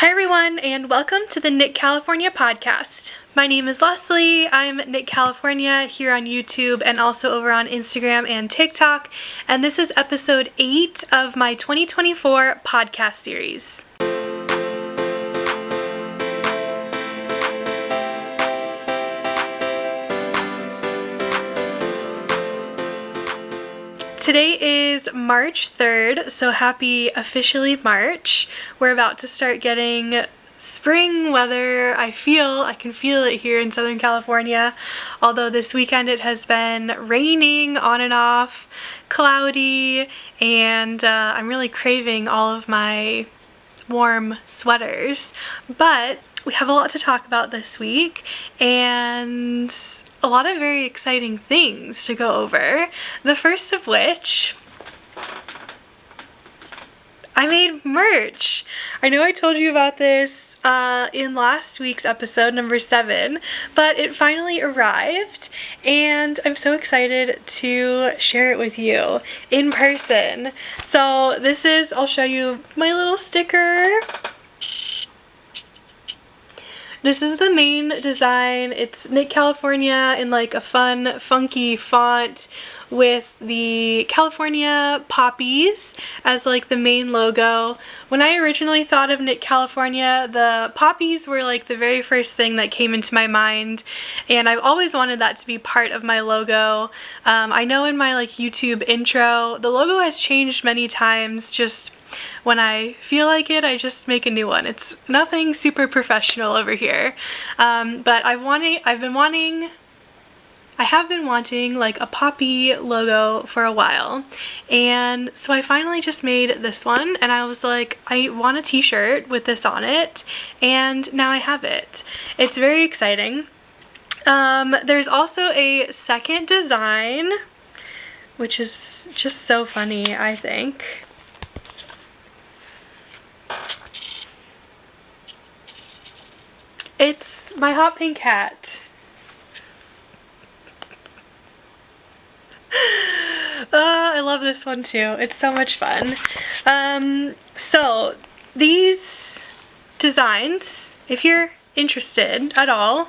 Hi everyone, and welcome to the Knit California podcast. My name is Leslie. I'm Knit California here on YouTube and also over on Instagram and TikTok, and this is episode 8 of my 2024 podcast series. Today is March 3rd, so happy officially March. We're about to start getting spring weather. I can feel it here in Southern California, although this weekend it has been raining on and off, cloudy, and I'm really craving all of my warm sweaters. But we have a lot to talk about this week, and a lot of very exciting things to go over. The first of which, I made merch. I know I told you about this in last week's episode, number 7, but it finally arrived and I'm so excited to share it with you in person. So this is, I'll show you my little sticker. This is the main design. It's Knit California in like a fun, funky font with the California poppies as like the main logo. When I originally thought of Knit California, the poppies were like the very first thing that came into my mind, and I've always wanted that to be part of my logo. I know in my like YouTube intro, the logo has changed many times. Just when I feel like it, I just make a new one. It's nothing super professional over here. But I have been wanting like a poppy logo for a while, and so I finally just made this one, and I was like, I want a t-shirt with this on it, and now I have it. It's very exciting. There's also a second design, which is just so funny, I think. It's my hot pink hat. I love this one too. It's so much fun. So these designs, if you're interested at all,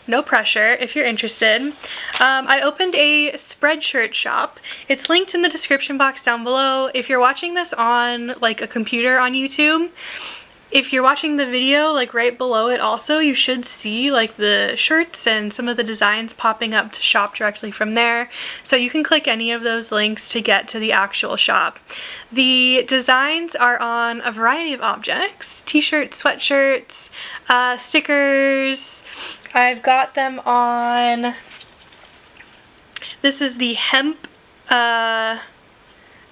no pressure if you're interested. I opened a Spreadshirt shop. It's linked in the description box down below. If you're watching this on like a computer on YouTube, if you're watching the video, like right below it also, you should see like the shirts and some of the designs popping up to shop directly from there. So you can click any of those links to get to the actual shop. The designs are on a variety of objects: t-shirts, sweatshirts, stickers. I've got them on, this is the hemp, I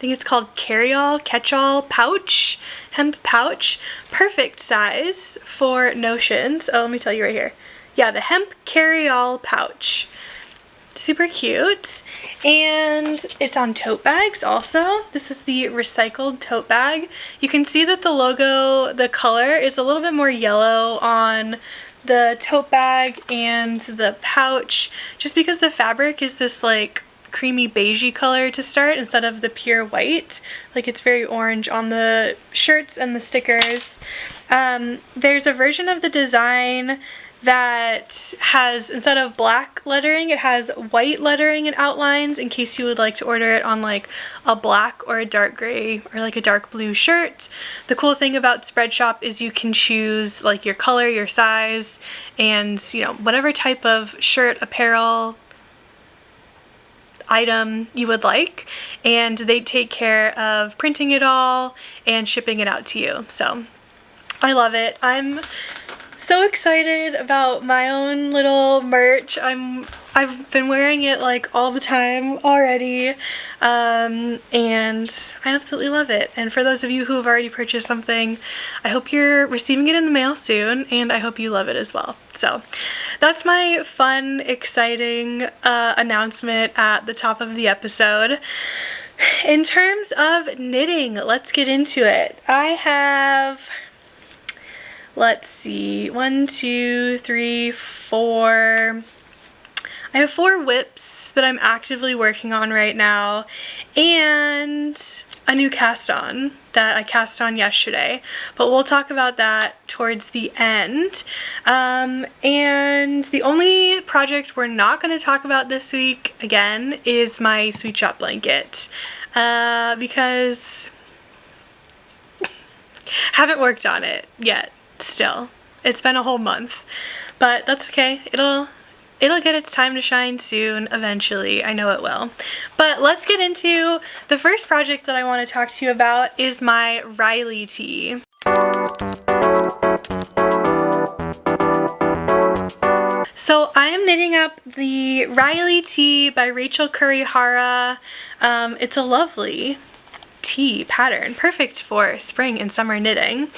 think it's called catch-all pouch, hemp pouch, perfect size for notions. Oh, let me tell you right here. Yeah, the hemp carry-all pouch. Super cute. And it's on tote bags also. This is the recycled tote bag. You can see that the logo, the color is a little bit more yellow on the tote bag and the pouch, just because the fabric is this like creamy beigey color to start instead of the pure white. Like it's very orange on the shirts and the stickers. There's a version of the design that has, instead of black lettering, it has white lettering and outlines in case you would like to order it on like a black or a dark gray or like a dark blue shirt. The cool thing about Spreadshop is you can choose like your color, your size, and you know, whatever type of shirt, apparel, item you would like, and they take care of printing it all and shipping it out to you. So I love it. I'm so excited about my own little merch. I've been wearing it like all the time already, and I absolutely love it. And for those of you who have already purchased something, I hope you're receiving it in the mail soon, and I hope you love it as well. So that's my fun, exciting announcement at the top of the episode. In terms of knitting, let's get into it. I have, let's see, 1, 2, 3, 4. I have 4 whips that I'm actively working on right now, and a new cast on that I cast on yesterday, but we'll talk about that towards the end. And the only project we're not going to talk about this week, again, is my sweet shop blanket, because haven't worked on it yet still. It's been a whole month, but that's okay. It'll get its time to shine soon, eventually. I know it will. But let's get into the first project that I want to talk to you about is my Riley tee. So I am knitting up the Riley tee by Rachel Kurihara. It's a lovely tee pattern, perfect for spring and summer knitting.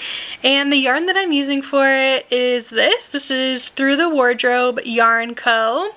And the yarn that I'm using for it is this. This is Through the Wardrobe Yarn Co.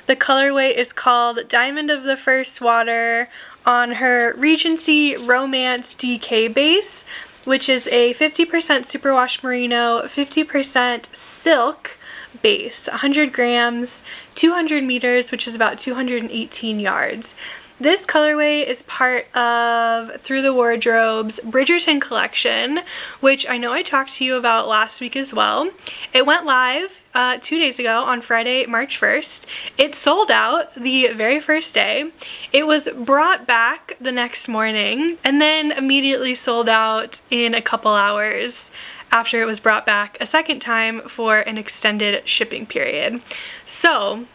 The colorway is called Diamond of the First Water on her Regency Romance DK base, which is a 50% superwash merino, 50% silk base, 100 grams, 200 meters, which is about 218 yards. This colorway is part of Through the Wardrobe's Bridgerton collection, which I know I talked to you about last week as well. It went live 2 days ago on Friday, March 1st. It sold out the very first day. It was brought back the next morning and then immediately sold out in a couple hours after it was brought back a second time for an extended shipping period. So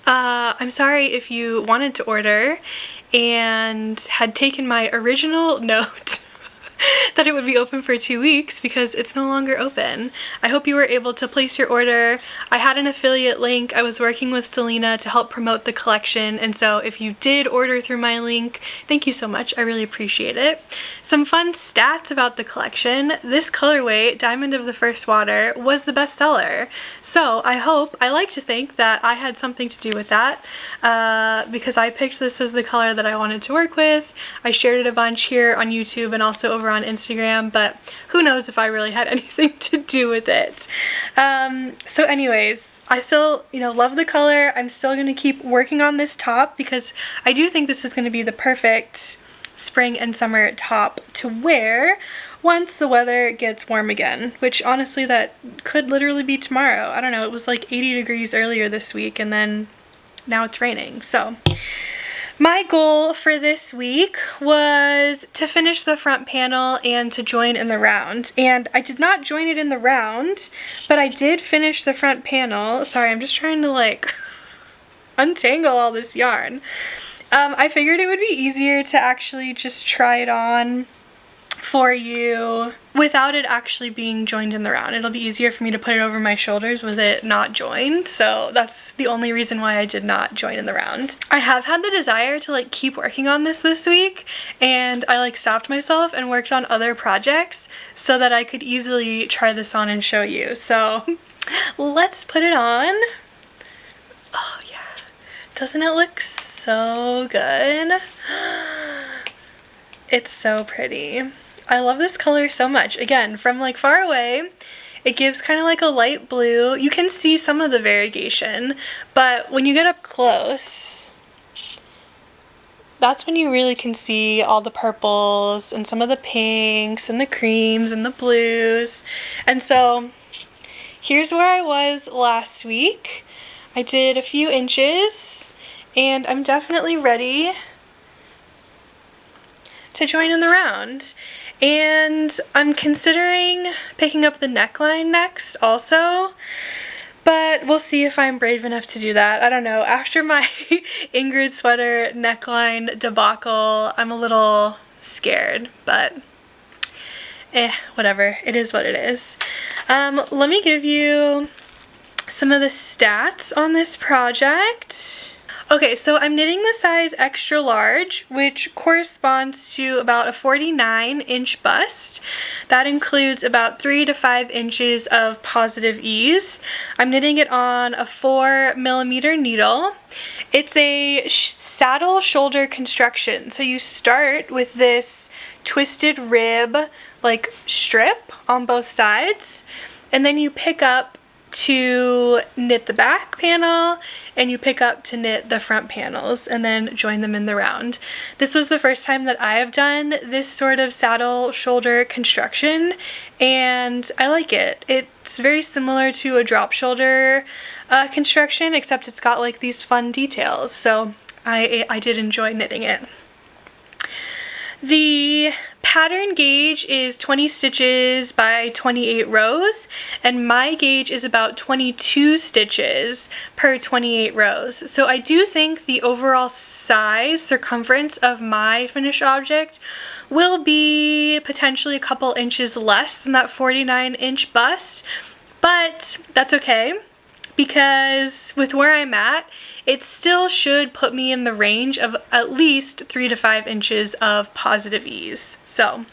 I'm sorry if you wanted to order and had taken my original note that it would be open for 2 weeks, because it's no longer open. I hope you were able to place your order. I had an affiliate link. I was working with Selena to help promote the collection, and so if you did order through my link, thank you so much. I really appreciate it. Some fun stats about the collection. This colorway, Diamond of the First Water, was the bestseller. So I like to think that I had something to do with that, because I picked this as the color that I wanted to work with. I shared it a bunch here on YouTube and also over on Instagram, but who knows if I really had anything to do with it. So anyways, I still, love the color. I'm still going to keep working on this top because I do think this is going to be the perfect spring and summer top to wear once the weather gets warm again, which honestly that could literally be tomorrow. I don't know, it was like 80 degrees earlier this week and then now it's raining. So my goal for this week was to finish the front panel and to join in the round. And I did not join it in the round, but I did finish the front panel. Sorry, I'm just trying to like untangle all this yarn. I figured it would be easier to actually just try it on for you without it actually being joined in the round. It'll be easier for me to put it over my shoulders with it not joined, so that's the only reason why I did not join in the round. I have had the desire to like keep working on this week, and I like stopped myself and worked on other projects so that I could easily try this on and show you. So let's put it on. Oh yeah, doesn't it look so good? It's so pretty. I love this color so much. Again, from like far away, it gives kind of like a light blue. You can see some of the variegation, but when you get up close, that's when you really can see all the purples and some of the pinks and the creams and the blues. And so here's where I was last week. I did a few inches and I'm definitely ready to join in the round. And I'm considering picking up the neckline next also, but we'll see if I'm brave enough to do that. I don't know. After my Ingrid Sweater neckline debacle, I'm a little scared, but whatever. It is what it is. Let me give you some of the stats on this project. Okay, so I'm knitting the size extra large, which corresponds to about a 49-inch bust. That includes about 3 to 5 inches of positive ease. I'm knitting it on a 4mm needle. It's a saddle shoulder construction, so you start with this twisted rib like strip on both sides, and then you pick up to knit the back panel and you pick up to knit the front panels and then join them in the round. This was the first time that I have done this sort of saddle shoulder construction and I like it. It's very similar to a drop shoulder construction, except it's got like these fun details, so I did enjoy knitting it. The pattern gauge is 20 stitches by 28 rows, and my gauge is about 22 stitches per 28 rows. So I do think the overall size, circumference of my finished object will be potentially a couple inches less than that 49-inch bust, but that's okay, because with where I'm at, it still should put me in the range of at least 3 to 5 inches of positive ease. So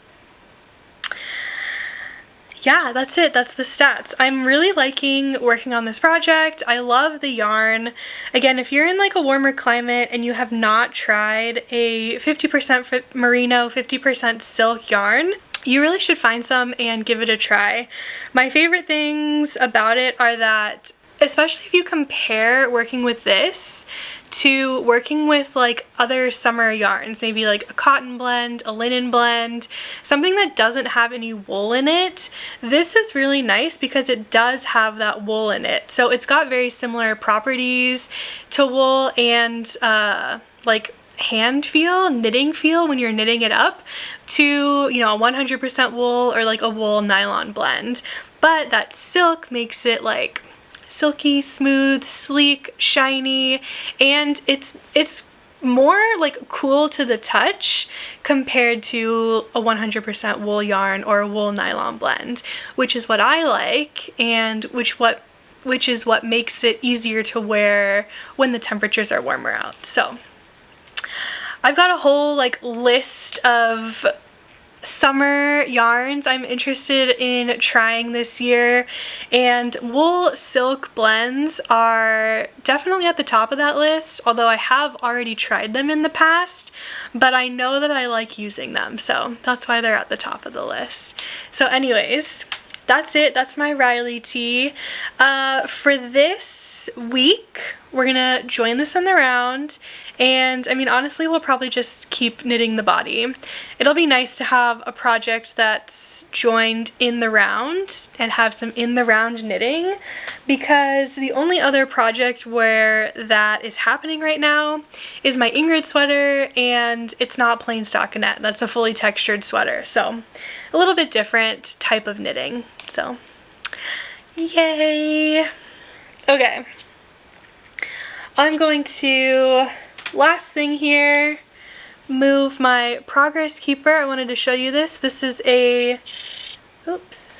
yeah, that's it. That's the stats. I'm really liking working on this project. I love the yarn. Again, if you're in like a warmer climate and you have not tried a 50% merino, 50% silk yarn, you really should find some and give it a try. My favorite things about it are that, especially if you compare working with this to working with like other summer yarns, maybe like a cotton blend, a linen blend, something that doesn't have any wool in it, this is really nice because it does have that wool in it. So it's got very similar properties to wool and like hand feel, knitting feel when you're knitting it up to, you know, a 100% wool or like a wool nylon blend. But that silk makes it like silky, smooth, sleek, shiny, and it's more like cool to the touch compared to a 100% wool yarn or a wool nylon blend, which is what I like, and which is what makes it easier to wear when the temperatures are warmer out. So I've got a whole like list of summer yarns I'm interested in trying this year, and wool silk blends are definitely at the top of that list, although I have already tried them in the past, but I know that I like using them, so that's why they're at the top of the list. So anyways, that's it. That's my Riley tee. For this week, we're gonna join this in the round, and I mean, honestly, we'll probably just keep knitting the body. It'll be nice to have a project that's joined in the round and have some in the round knitting, because the only other project where that is happening right now is my Ingrid sweater, and it's not plain stockinette. That's a fully textured sweater, so a little bit different type of knitting. So yay. Okay, I'm going to, last thing here, move my progress keeper. I wanted to show you this. This is a, oops.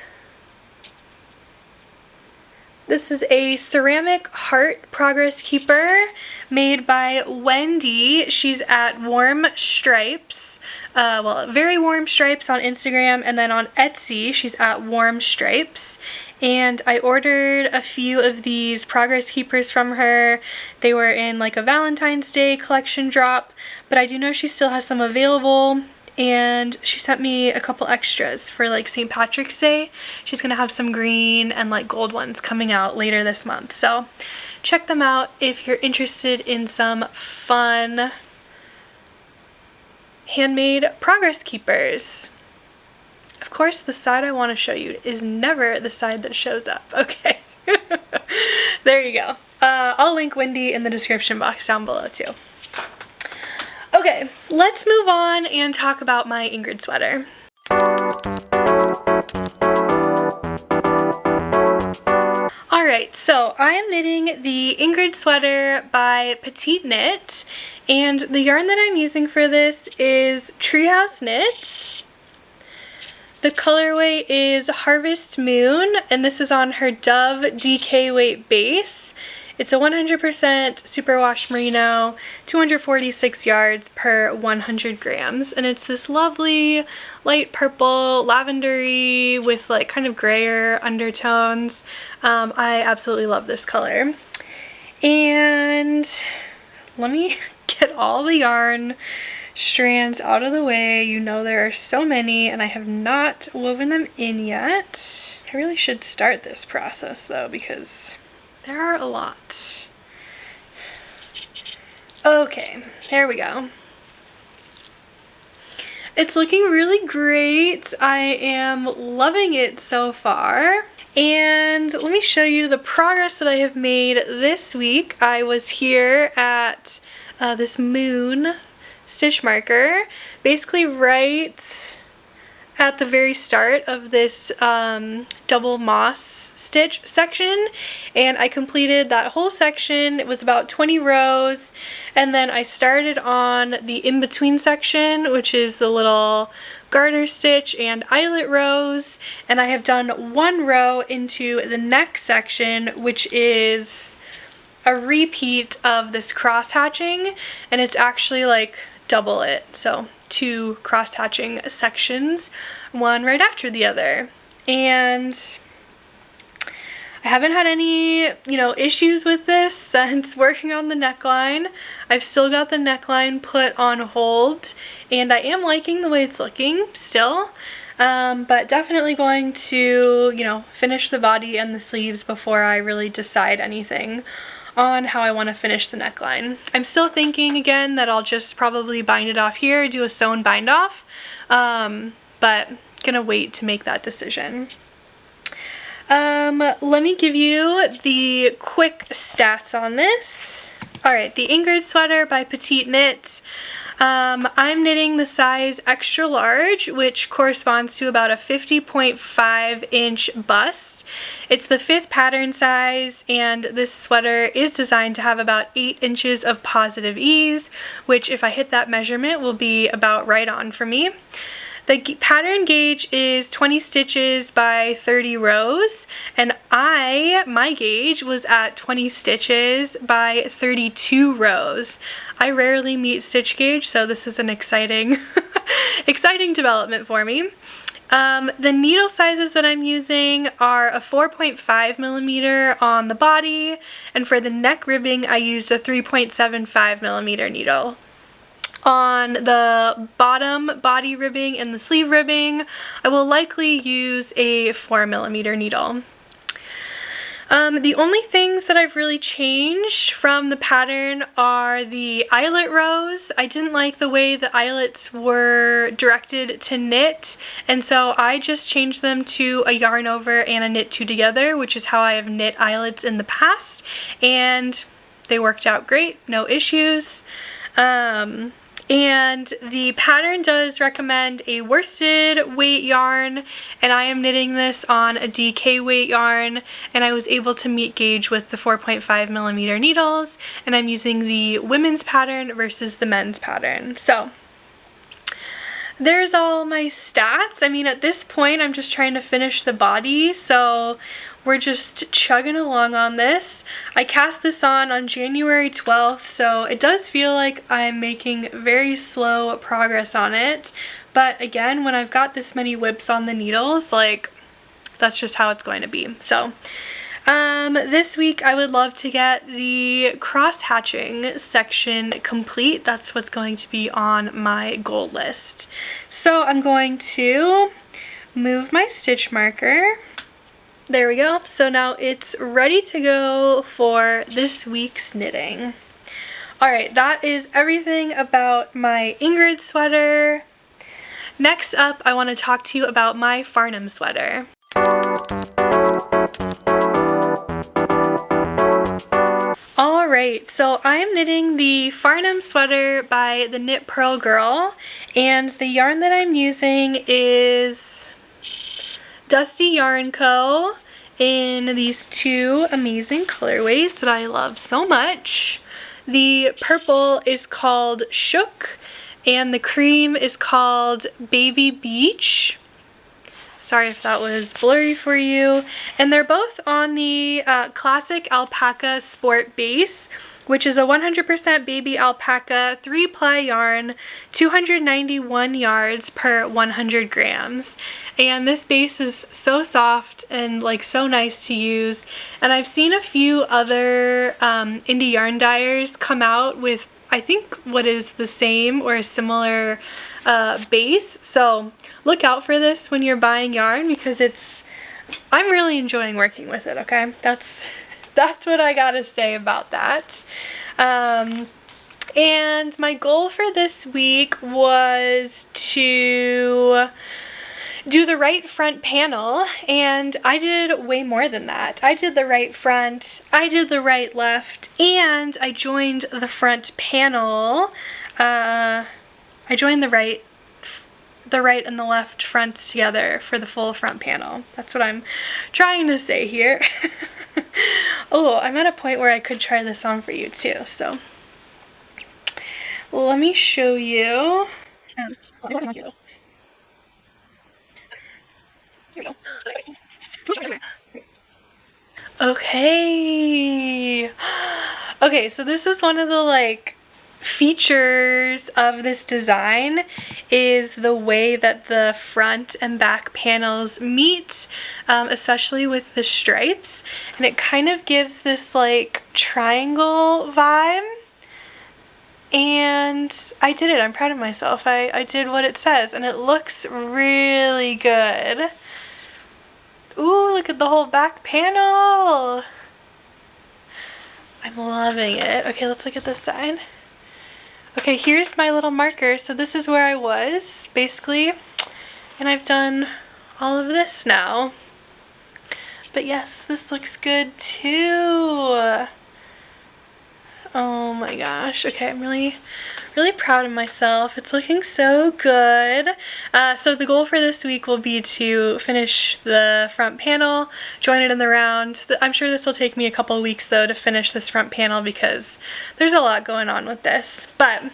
This is a ceramic heart progress keeper made by Wendy. She's at Warm Stripes. Well, Very Warm Stripes on Instagram, and then on Etsy, she's at Warm Stripes. And I ordered a few of these progress keepers from her. They were in like a Valentine's Day collection drop, but I do know she still has some available, and she sent me a couple extras for like St. Patrick's Day. She's gonna have some green and like gold ones coming out later this month, so check them out if you're interested in some fun handmade progress keepers. Of course, the side I want to show you is never the side that shows up. Okay. There you go. I'll link Wendy in the description box down below too. Okay, let's move on and talk about my Ingrid sweater. Alright, so I am knitting the Ingrid sweater by Petite Knit, and the yarn that I'm using for this is Treehouse knits. The colorway is Harvest Moon, and this is on her Dove DK weight base. It's a 100% superwash merino, 246 yards per 100 grams, and it's this lovely light purple, lavendery with like kind of grayer undertones. I absolutely love this color. And let me get all the yarn strands out of the way. You know there are so many, and I have not woven them in yet. I really should start this process though, because there are a lot. Okay, there we go. It's looking really great. I am loving it so far. And let me show you the progress that I have made this week. I was here at this moon stitch marker, basically right at the very start of this double moss stitch section, and I completed that whole section. It was about 20 rows, and then I started on the in-between section, which is the little garter stitch and eyelet rows, and I have done 1 row into the neck section, which is a repeat of this cross hatching, and it's actually like double it, so 2 cross hatching sections, one right after the other. And I haven't had any, issues with this since working on the neckline. I've still got the neckline put on hold, and I am liking the way it's looking still. But definitely going to, finish the body and the sleeves before I really decide anything on how I want to finish the neckline. I'm still thinking again that I'll just probably bind it off here, do a sewn bind off, but gonna wait to make that decision. Let me give you the quick stats on this. Alright, the Ingrid Sweater by Petite Knit. I'm knitting the size extra large, which corresponds to about a 50.5 inch bust. It's the 5th pattern size, and this sweater is designed to have about 8 inches of positive ease, which if I hit that measurement will be about right on for me. The pattern gauge is 20 stitches by 30 rows, and my gauge was at 20 stitches by 32 rows. I rarely meet stitch gauge, so this is an exciting, exciting development for me. The needle sizes that I'm using are a 4.5 millimeter on the body, and for the neck ribbing I used a 3.75 millimeter needle. On the bottom body ribbing and the sleeve ribbing, I will likely use a 4 millimeter needle. The only things that I've really changed from the pattern are the eyelet rows. I didn't like the way the eyelets were directed to knit, and so I just changed them to a yarn over and a knit 2 together, which is how I have knit eyelets in the past, and they worked out great, no issues. And the pattern does recommend a worsted weight yarn, and I am knitting this on a DK weight yarn, and I was able to meet gauge with the 4.5 millimeter needles, and I'm using the women's pattern versus the men's pattern. So there's all my stats. I mean, at this point I'm just trying to finish the body, so we're just chugging along on this. I cast this on January 12th, so it does feel like I'm making very slow progress on it. But again, when I've got this many whips on the needles, like, that's just how it's going to be. So this week I would love to get the cross hatching section complete. That's what's going to be on my goal list. So I'm going to move my stitch marker. There we go. So now it's ready to go for this week's knitting. Alright, that is everything about my Ingrid sweater. Next up, I want to talk to you about my Farnham sweater. Alright, so I am knitting the Farnham sweater by the Knit Pearl Girl, and the yarn that I'm using is Dusty Yarn Co. in these 2 amazing colorways that I love so much. The purple is called Shook, and the cream is called Baby Beach. Sorry if that was blurry for you. And they're both on the classic alpaca sport base, which is a 100% baby alpaca 3-ply yarn, 291 yards per 100 grams. And this base is so soft and like so nice to use. And I've seen a few other indie yarn dyers come out with, I think, what is the same or a similar base. So look out for this when you're buying yarn, because it's I'm really enjoying working with it, okay? That's what I gotta say about that. And my goal for this week was to do the right front panel, and I did way more than that. I did the right front, I did the right left, and I joined the front panel. I joined the right and the left fronts together for the full front panel. That's what I'm trying to say here. Oh, I'm at a point where I could try this on for you too, so let me show you. Okay. Okay, so this is one of the like features of this design, is the way that the front and back panels meet, especially with the stripes, and it kind of gives this like triangle vibe. And I did it. I'm proud of myself. I did what it says, and it looks really good. Ooh, look at the whole back panel. I'm loving it. Okay, let's look at this side. Okay, here's my little marker. So this is where I was, basically. And I've done all of this now. But yes, this looks good too. Oh my gosh. Okay, I'm really proud of myself. It's looking so good. So the goal for this week will be to finish the front panel, join it in the round. I'm sure this will take me a couple weeks though to finish this front panel because there's a lot going on with this. But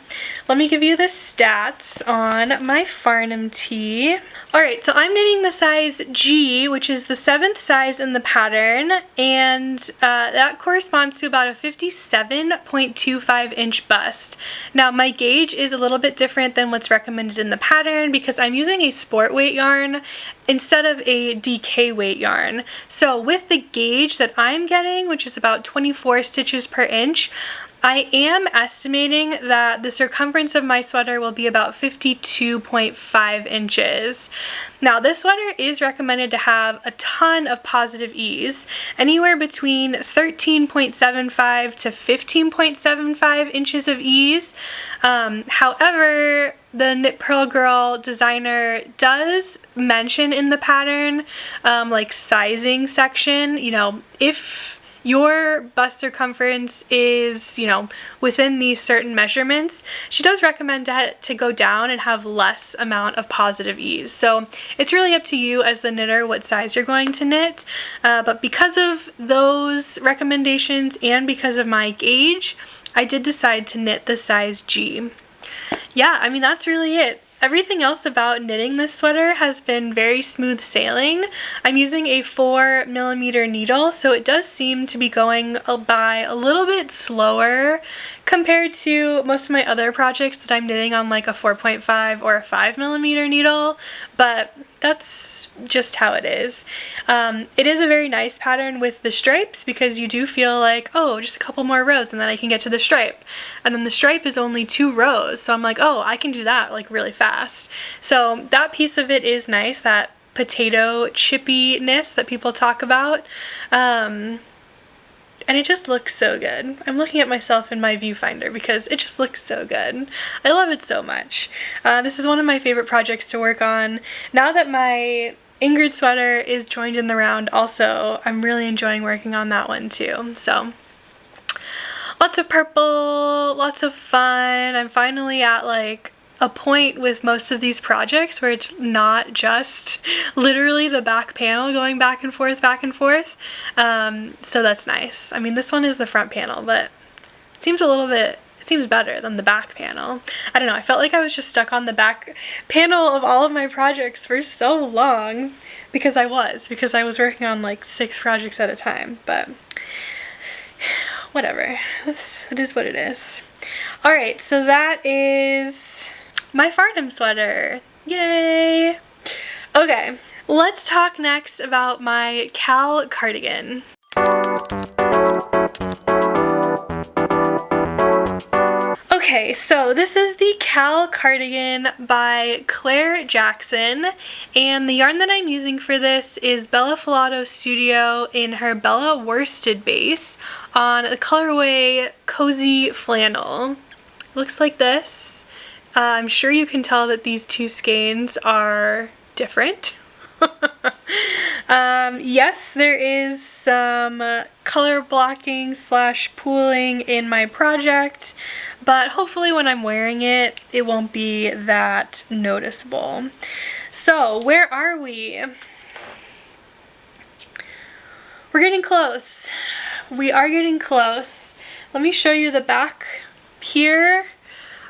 let me give you the stats on my Farnham tee. Alright, so I'm knitting the size G, which is the 7th size in the pattern, and that corresponds to about a 57.25 inch bust. Now my gauge is a little bit different than what's recommended in the pattern because I'm using a sport weight yarn instead of a DK weight yarn. So with the gauge that I'm getting, which is about 24 stitches per inch, I am estimating that the circumference of my sweater will be about 52.5 inches. Now this sweater is recommended to have a ton of positive ease, anywhere between 13.75 to 15.75 inches of ease. However, the Knit Pearl Girl designer does mention in the pattern, like sizing section, you know, if your bust circumference is, you know, within these certain measurements, she does recommend to go down and have less amount of positive ease. So it's really up to you as the knitter what size you're going to knit. But because of those recommendations and because of my gauge, I did decide to knit the size G. Yeah, I mean, that's really it. Everything else about knitting this sweater has been very smooth sailing. I'm using a 4mm needle, so it does seem to be going by a little bit slower compared to most of my other projects that I'm knitting on like a 4.5 or a 5mm needle, but that's just how it is. It is a very nice pattern with the stripes because you do feel like, oh, just a couple more rows and then I can get to the stripe. And then the stripe is only 2 rows, so I'm like, oh, I can do that like really fast. So that piece of it is nice, that potato chippiness that people talk about. And it just looks so good. I'm looking at myself in my viewfinder because it just looks so good. I love it so much. This is one of my favorite projects to work on. Now that my Ingrid Sweater is joined in the round also, I'm really enjoying working on that one too. So lots of purple, lots of fun. I'm finally at like a point with most of these projects where it's not just literally the back panel going back and forth, so that's nice. I mean, this one is the front panel, but it seems better than the back panel. I don't know, I felt like I was just stuck on the back panel of all of my projects for so long because I was working on like 6 projects at a time, but whatever, it is what it is. Alright, so that is my Farnham sweater. Yay! Okay, let's talk next about my Kal Cardigan. Okay, so this is the Kal Cardigan by Claire Jackson, and the yarn that I'm using for this is Bella Studio in her Bella worsted base on the colorway Cozy Flannel. Looks like this. I'm sure you can tell that these two skeins are different. Yes, there is some color blocking / pooling in my project, but hopefully when I'm wearing it, it won't be that noticeable. So, where are we? We're getting close. We are getting close. Let me show you the back here.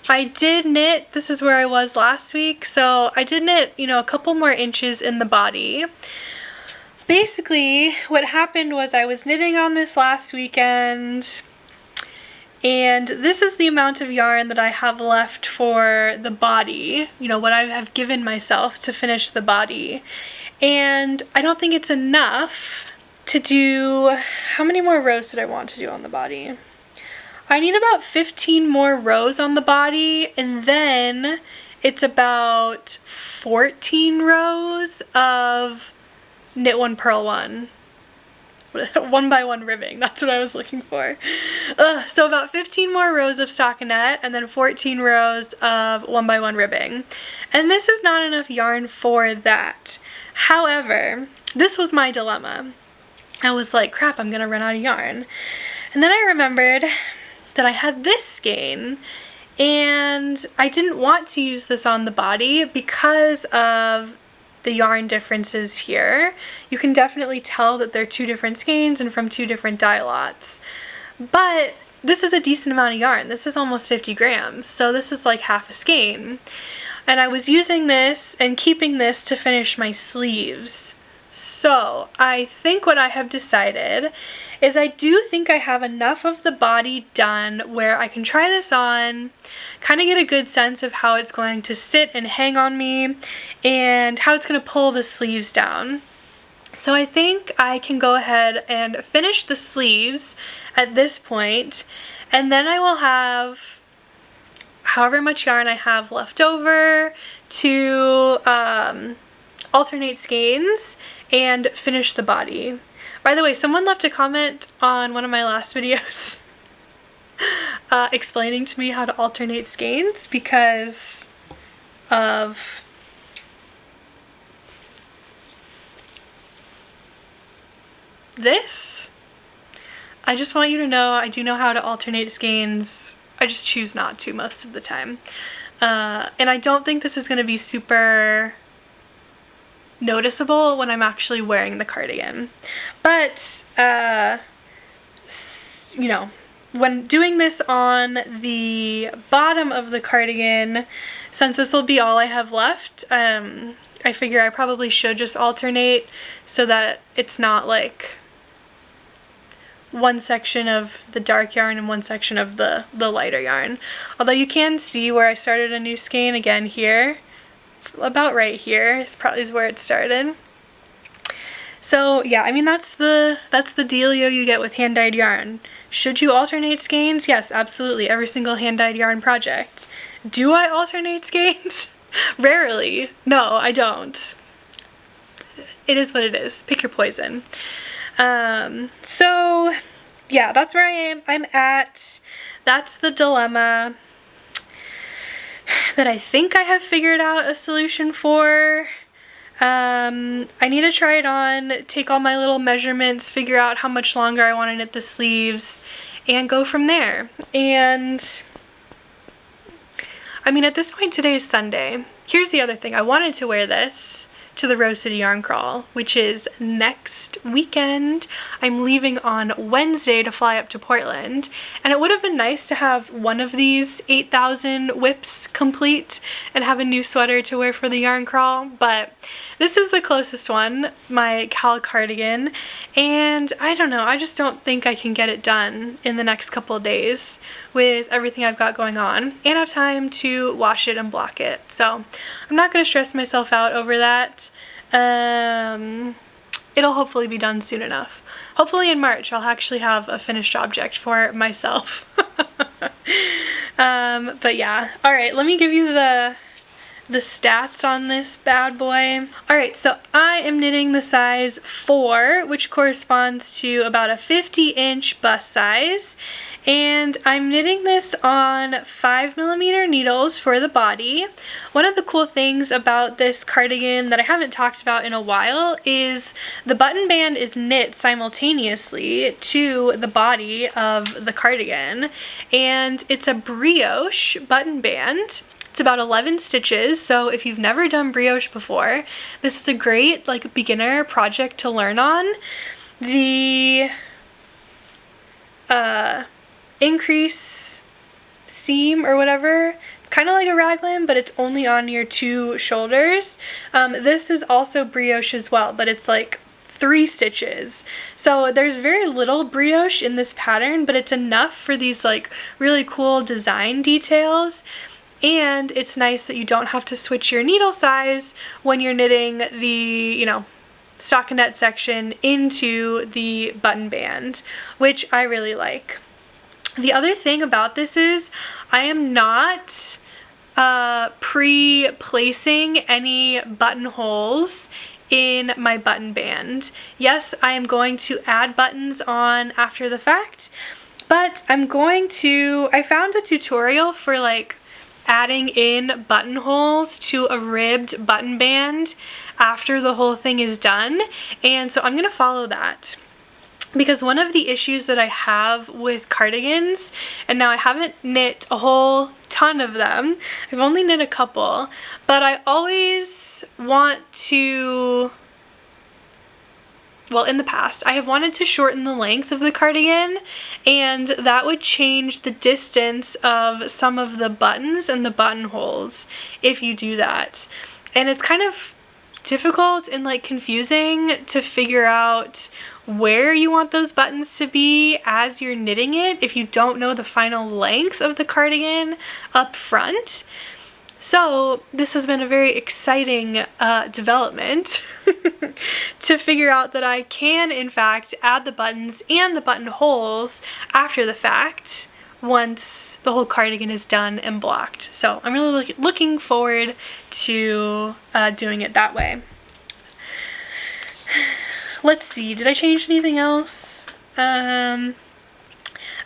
I did knit, this is where I was last week, so I did knit, a couple more inches in the body. Basically, what happened was I was knitting on this last weekend, and this is the amount of yarn that I have left for the body, what I have given myself to finish the body. And I don't think it's enough to do, how many more rows did I want to do on the body? I need about 15 more rows on the body, and then it's about 14 rows of knit one, purl one. 1x1 ribbing, that's what I was looking for. So about 15 more rows of stockinette and then 14 rows of 1x1 ribbing. And this is not enough yarn for that. However, this was my dilemma. I was like, crap, I'm gonna run out of yarn. And then I remembered that I had this skein, and I didn't want to use this on the body because of the yarn differences here. You can definitely tell that they're two different skeins and from two different dye lots. But this is a decent amount of yarn. This is almost 50 grams, so this is like half a skein. And I was using this and keeping this to finish my sleeves. So I think what I have decided is I do think I have enough of the body done where I can try this on, kind of get a good sense of how it's going to sit and hang on me and how it's going to pull the sleeves down. So I think I can go ahead and finish the sleeves at this point, and then I will have however much yarn I have left over to alternate skeins and finish the body. By the way, someone left a comment on one of my last videos explaining to me how to alternate skeins because of this. I just want you to know I do know how to alternate skeins. I just choose not to most of the time. And I don't think this is going to be super noticeable when I'm actually wearing the cardigan. But, when doing this on the bottom of the cardigan, since this will be all I have left, I figure I probably should just alternate so that it's not like one section of the dark yarn and one section of the lighter yarn. Although you can see where I started a new skein again here. About right here is probably where it started. So yeah, I mean that's the dealio you get with hand-dyed yarn. Should you alternate skeins? Yes, absolutely. Every single hand-dyed yarn project. Do I alternate skeins? Rarely. No, I don't. It is what it is. Pick your poison. So yeah, that's where I am. I'm at. That's the dilemma that I think I have figured out a solution for. I need to try it on, take all my little measurements, figure out how much longer I want to knit the sleeves, and go from there. And I mean, at this point, today is Sunday. Here's the other thing. I wanted to wear this to the Rose City Yarn Crawl, which is next weekend. I'm leaving on Wednesday to fly up to Portland, and it would have been nice to have one of these 8,000 whips complete and have a new sweater to wear for the yarn crawl, but this is the closest one, my Kal Cardigan, and I don't know, I just don't think I can get it done in the next couple of days with everything I've got going on and have time to wash it and block it. So I'm not going to stress myself out over that. It'll hopefully be done soon enough. Hopefully in March I'll actually have a finished object for myself. But yeah. All right, let me give you the stats on this bad boy. All right, so I am knitting the size 4, which corresponds to about a 50-inch bust size. And I'm knitting this on 5mm needles for the body. One of the cool things about this cardigan that I haven't talked about in a while is the button band is knit simultaneously to the body of the cardigan. And it's a brioche button band. It's about 11 stitches, so if you've never done brioche before, this is a great like beginner project to learn on. The increase seam or whatever, it's kind of like a raglan, but it's only on your 2 shoulders. This is also brioche as well, but it's like 3 stitches. So there's very little brioche in this pattern, but it's enough for these like really cool design details. And it's nice that you don't have to switch your needle size when you're knitting the, you know, stockinette section into the button band, which I really like. The other thing about this is I am not pre-placing any buttonholes in my button band. Yes, I am going to add buttons on after the fact, but I found a tutorial for like adding in buttonholes to a ribbed button band after the whole thing is done, and so I'm gonna follow that. Because one of the issues that I have with cardigans, and now I haven't knit a whole ton of them, I've only knit a couple, but I always want to, well, in the past, I have wanted to shorten the length of the cardigan, and that would change the distance of some of the buttons and the buttonholes if you do that. And it's kind of difficult and like confusing to figure out where you want those buttons to be as you're knitting it if you don't know the final length of the cardigan up front. So this has been a very exciting development to figure out that I can in fact add the buttons and the buttonholes after the fact once the whole cardigan is done and blocked. So I'm really looking forward to doing it that way. Let's see, did I change anything else? I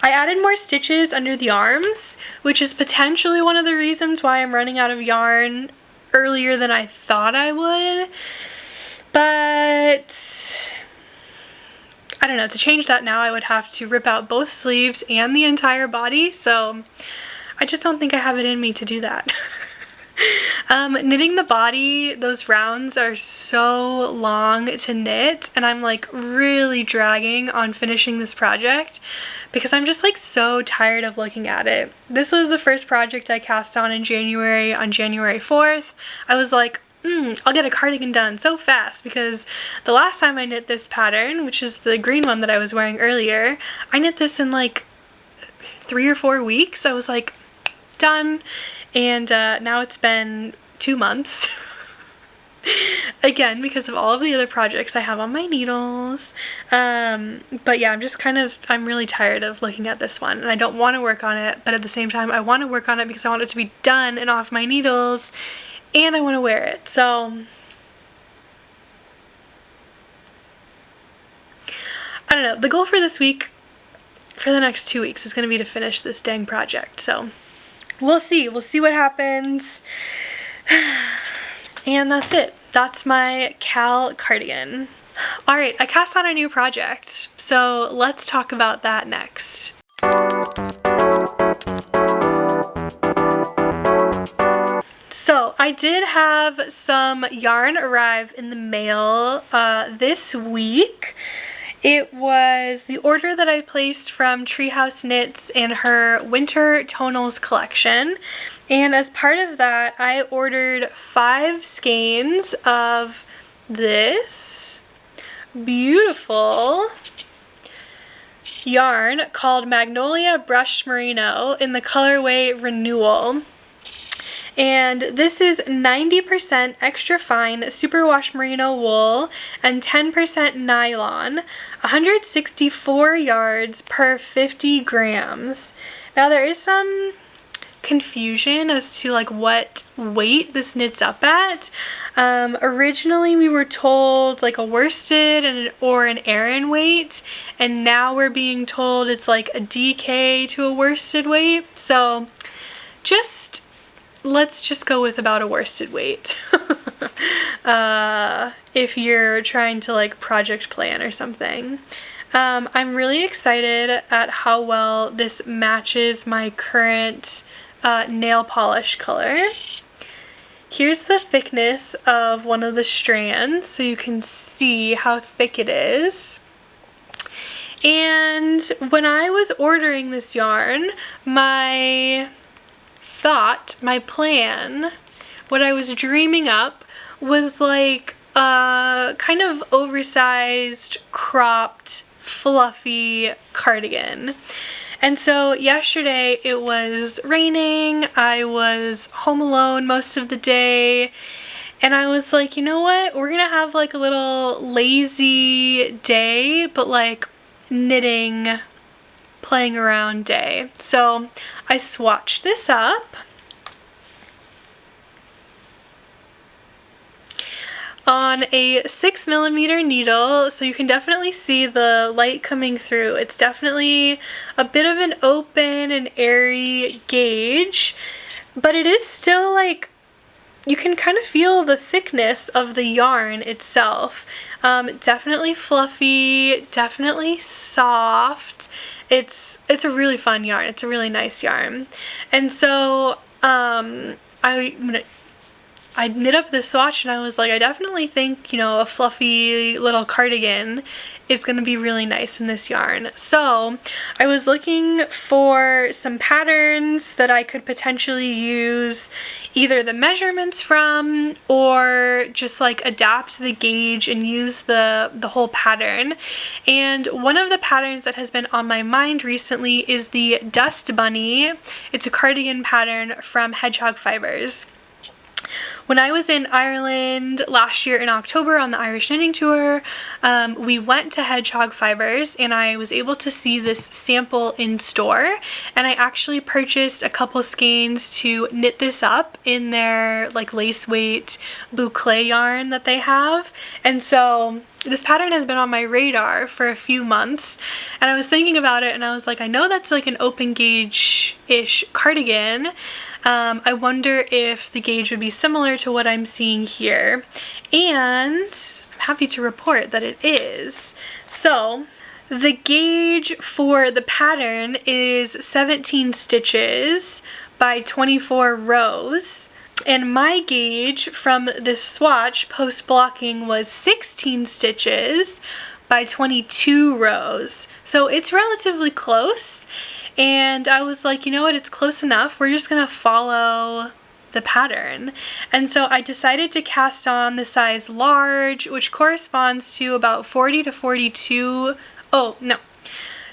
added more stitches under the arms, which is potentially one of the reasons why I'm running out of yarn earlier than I thought I would. But I don't know, to change that now I would have to rip out both sleeves and the entire body, so I just don't think I have it in me to do that. Knitting the body, those rounds are so long to knit, and I'm like really dragging on finishing this project because I'm just like so tired of looking at it. This was the first project I cast on January 4th. I was like, I'll get a cardigan done so fast, because the last time I knit this pattern, which is the green one that I was wearing earlier, I knit this in like 3 or 4 weeks. I was like, done. And now it's been 2 months. Again, because of all of the other projects I have on my needles. But yeah, I'm really tired of looking at this one, and I don't want to work on it, but at the same time I want to work on it because I want it to be done and off my needles, and I want to wear it. So I don't know, the goal for this week, for the next 2 weeks, is going to be to finish this dang project. So we'll see what happens. And that's it. That's my Kal cardigan. All right, I cast on a new project, so let's talk about that next. So I did have some yarn arrive in the mail this week. It was the order that I placed from Treehouse Knits and her Winter Tonals collection. And as part of that, I ordered 5 skeins of this beautiful yarn called Magnolia Brushed Merino in the colorway Renewal. And this is 90% extra fine superwash merino wool and 10% nylon, 164 yards per 50 grams. Now there is some confusion as to like what weight this knits up at. Originally we were told like a worsted or an Aran weight, and now we're being told it's like a DK to a worsted weight. So let's just go with about a worsted weight. If you're trying to like project plan or something. I'm really excited at how well this matches my current nail polish color. Here's the thickness of one of the strands so you can see how thick it is. And when I was ordering this yarn, my plan, what I was dreaming up was like a kind of oversized, cropped, fluffy cardigan. And so yesterday it was raining, I was home alone most of the day, and I was like, you know what, we're gonna have like a little lazy day, but like knitting, playing around day. So I swatched this up on a 6mm needle, so you can definitely see the light coming through. It's definitely a bit of an open and airy gauge, but it is still like, you can kind of feel the thickness of the yarn itself. Definitely fluffy, definitely soft. It's a really fun yarn. It's a really nice yarn. And so I knit up this swatch and I was like, I definitely think, you know, a fluffy little cardigan is going to be really nice in this yarn. So I was looking for some patterns that I could potentially use either the measurements from or just like adapt the gauge and use the whole pattern. And one of the patterns that has been on my mind recently is the Dust Bunny. It's a cardigan pattern from Hedgehog Fibers. When I was in Ireland last year in October on the Irish Knitting Tour, we went to Hedgehog Fibers and I was able to see this sample in store, and I actually purchased a couple skeins to knit this up in their like lace weight boucle yarn that they have. And so this pattern has been on my radar for a few months, and I was thinking about it and I was like, I know that's like an open gauge-ish cardigan. I wonder if the gauge would be similar to what I'm seeing here, and I'm happy to report that it is. So the gauge for the pattern is 17 stitches by 24 rows, and my gauge from this swatch post blocking was 16 stitches by 22 rows. So it's relatively close. And I was like, you know what, it's close enough. We're just gonna follow the pattern. And so I decided to cast on the size large, which corresponds to about 40 to 42. Oh, no.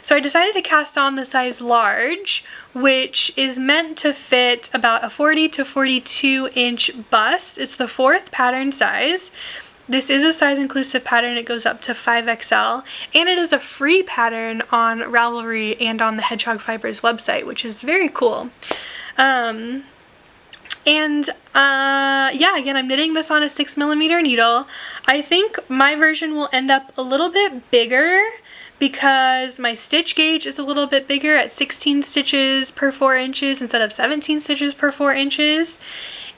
So I decided to cast on the size large, which is meant to fit about a 40 to 42 inch bust. It's the 4th pattern size. This is a size inclusive pattern. It goes up to 5XL, and it is a free pattern on Ravelry and on the Hedgehog Fibers website, which is very cool. Yeah, again, I'm knitting this on a 6mm needle. I think my version will end up a little bit bigger because my stitch gauge is a little bit bigger at 16 stitches per 4 inches instead of 17 stitches per 4 inches.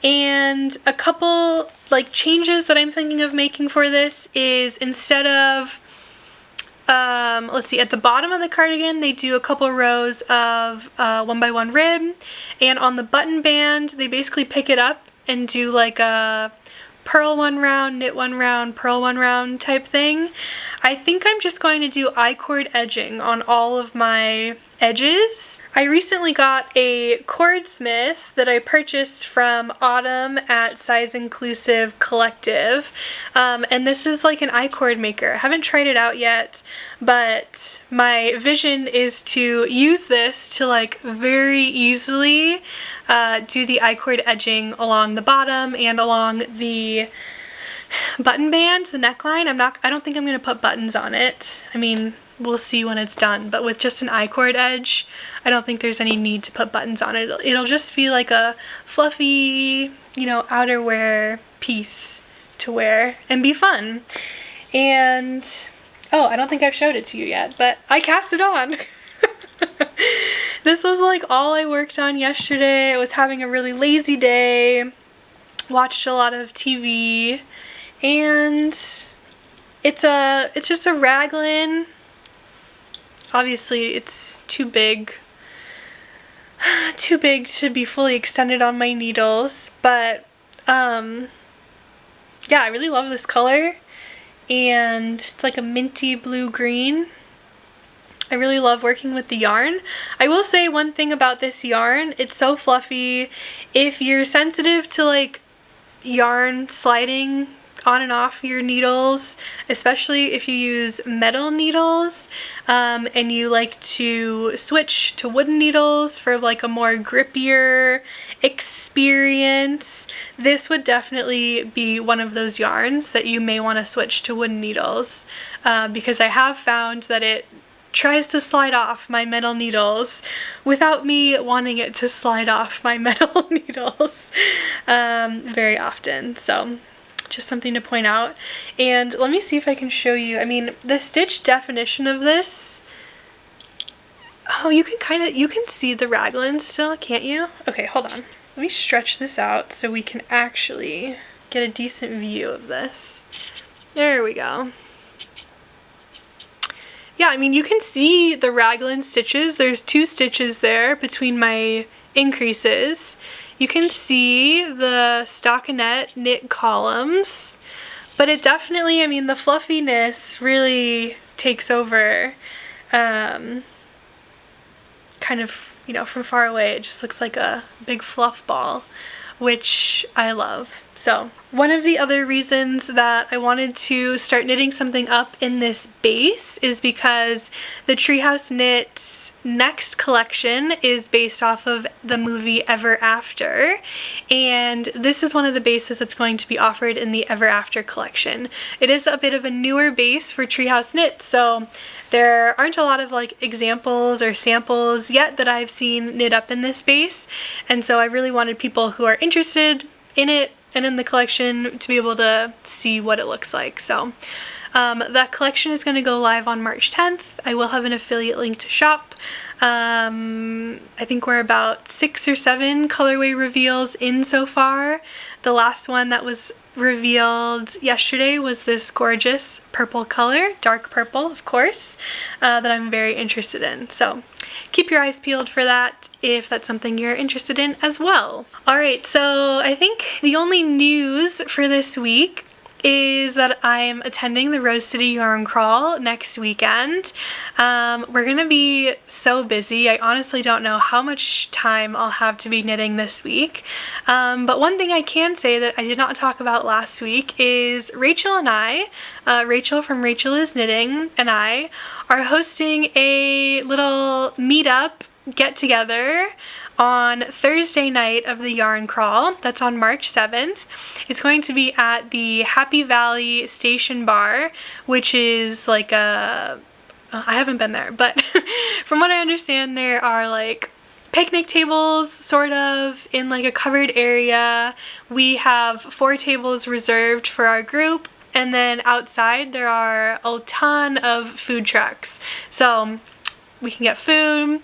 And a couple like changes that I'm thinking of making for this is, instead of let's see, at the bottom of the cardigan they do a couple rows of 1x1 rib, and on the button band they basically pick it up and do like a purl 1 round, knit 1 round, purl 1 round type thing. I think I'm just going to do I-cord edging on all of my edges. I recently got a cordsmith that I purchased from Autumn at Size Inclusive Collective, and this is like an I-cord maker. I haven't tried it out yet, but my vision is to use this to like very easily do the I-cord edging along the bottom and along the button band, the neckline. I don't think I'm going to put buttons on it. I mean, we'll see when it's done. But with just an I-cord edge, I don't think there's any need to put buttons on it. It'll just be like a fluffy, you know, outerwear piece to wear and be fun. And, oh, I don't think I've showed it to you yet, but I cast it on. This was like all I worked on yesterday. I was having a really lazy day, watched a lot of TV, and it's just a raglan. Obviously it's too big to be fully extended on my needles, but yeah, I really love this color, and it's like a minty blue-green. I really love working with the yarn. I will say one thing about this yarn, it's so fluffy. If you're sensitive to like yarn sliding on and off your needles, especially if you use metal needles, and you like to switch to wooden needles for like a more grippier experience, this would definitely be one of those yarns that you may want to switch to wooden needles, because I have found that it tries to slide off my metal needles without me wanting it to slide off my metal needles very often. So just something to point out. And let me see if I can show you. I mean, the stitch definition of this, oh, you can see the raglan still, can't you? Okay, hold on. Let me stretch this out so we can actually get a decent view of this. There we go. Yeah, I mean, you can see the raglan stitches. There's 2 stitches there between my increases. You can see the stockinette knit columns, but it definitely, I mean, the fluffiness really takes over. Kind of, you know, from far away, it just looks like a big fluff ball, which I love. So one of the other reasons that I wanted to start knitting something up in this base is because the Treehouse Knits next collection is based off of the movie Ever After, and this is one of the bases that's going to be offered in the Ever After collection. It is a bit of a newer base for Treehouse Knits, so there aren't a lot of like examples or samples yet that I've seen knit up in this base, and so I really wanted people who are interested in it and in the collection to be able to see what it looks like. So that collection is going to go live on March 10th. I will have an affiliate link to shop. I think we're about 6 or 7 colorway reveals in so far. The last one that was revealed yesterday was this gorgeous purple color, dark purple of course, that I'm very interested in. So keep your eyes peeled for that if that's something you're interested in as well. Alright, so I think the only news for this week is that I'm attending the Rose City Yarn Crawl next weekend. We're gonna be so busy. I honestly don't know how much time I'll have to be knitting this week. But one thing I can say that I did not talk about last week is Rachel and I, Rachel from Rachel is Knitting, and I are hosting a little meetup get-together on Thursday night of the Yarn Crawl. That's on March 7th. It's going to be at the Happy Valley Station Bar, which is like a... I haven't been there, but from what I understand, there are like picnic tables, sort of, in like a covered area. We have 4 tables reserved for our group, and then outside there are a ton of food trucks. So we can get food,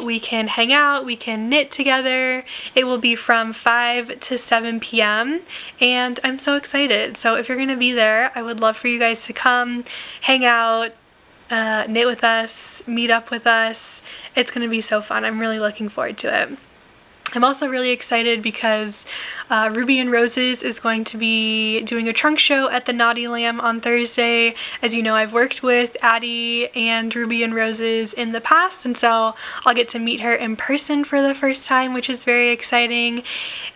we can hang out, we can knit together. It will be from 5 to 7 p.m. and I'm so excited. So if you're gonna be there, I would love for you guys to come, hang out, knit with us, meet up with us. It's gonna be so fun. I'm really looking forward to it. I'm also really excited because Ruby and Roses is going to be doing a trunk show at the Naughty Lamb on Thursday. As you know, I've worked with Addie and Ruby and Roses in the past, and so I'll get to meet her in person for the first time, which is very exciting.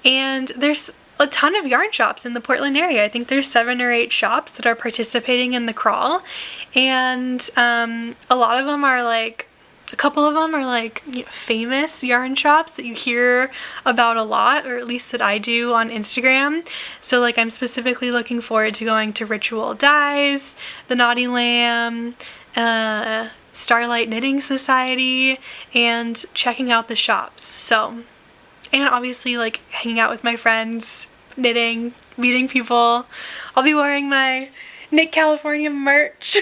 And there's a ton of yarn shops in the Portland area. I think there's 7 or 8 shops that are participating in the crawl, and a lot of them are like, a couple of them are like famous yarn shops that you hear about a lot, or at least that I do on Instagram. So like I'm specifically looking forward to going to Ritual Dyes, the Naughty Lamb, Starlight Knitting Society, and checking out the shops. So, and obviously like hanging out with my friends, knitting, meeting people. I'll be wearing my Knit California merch.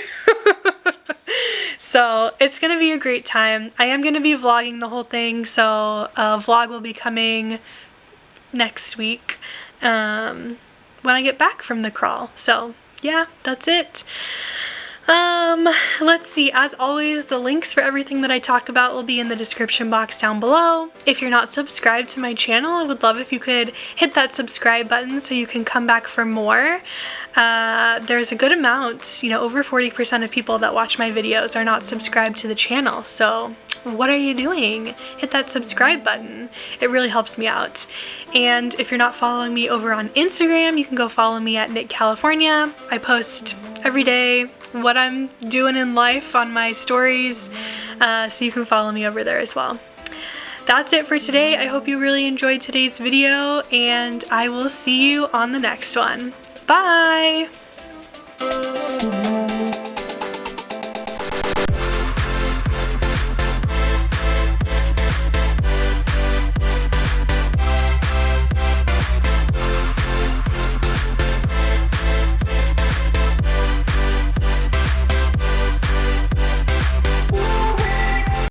So it's gonna be a great time. I am gonna be vlogging the whole thing, so a vlog will be coming next week when I get back from the crawl. So yeah, that's it. Let's see, as always, the links for everything that I talk about will be in the description box down below. If you're not subscribed to my channel, I would love if you could hit that subscribe button so you can come back for more. There's a good amount, you know, over 40% of people that watch my videos are not subscribed to the channel, so what are you doing? Hit that subscribe button. It really helps me out. And if you're not following me over on Instagram, you can go follow me at Knit California. I post every day what I'm doing in life on my stories, so you can follow me over there as well. That's it for today. I hope you really enjoyed today's video, and I will see you on the next one. Bye!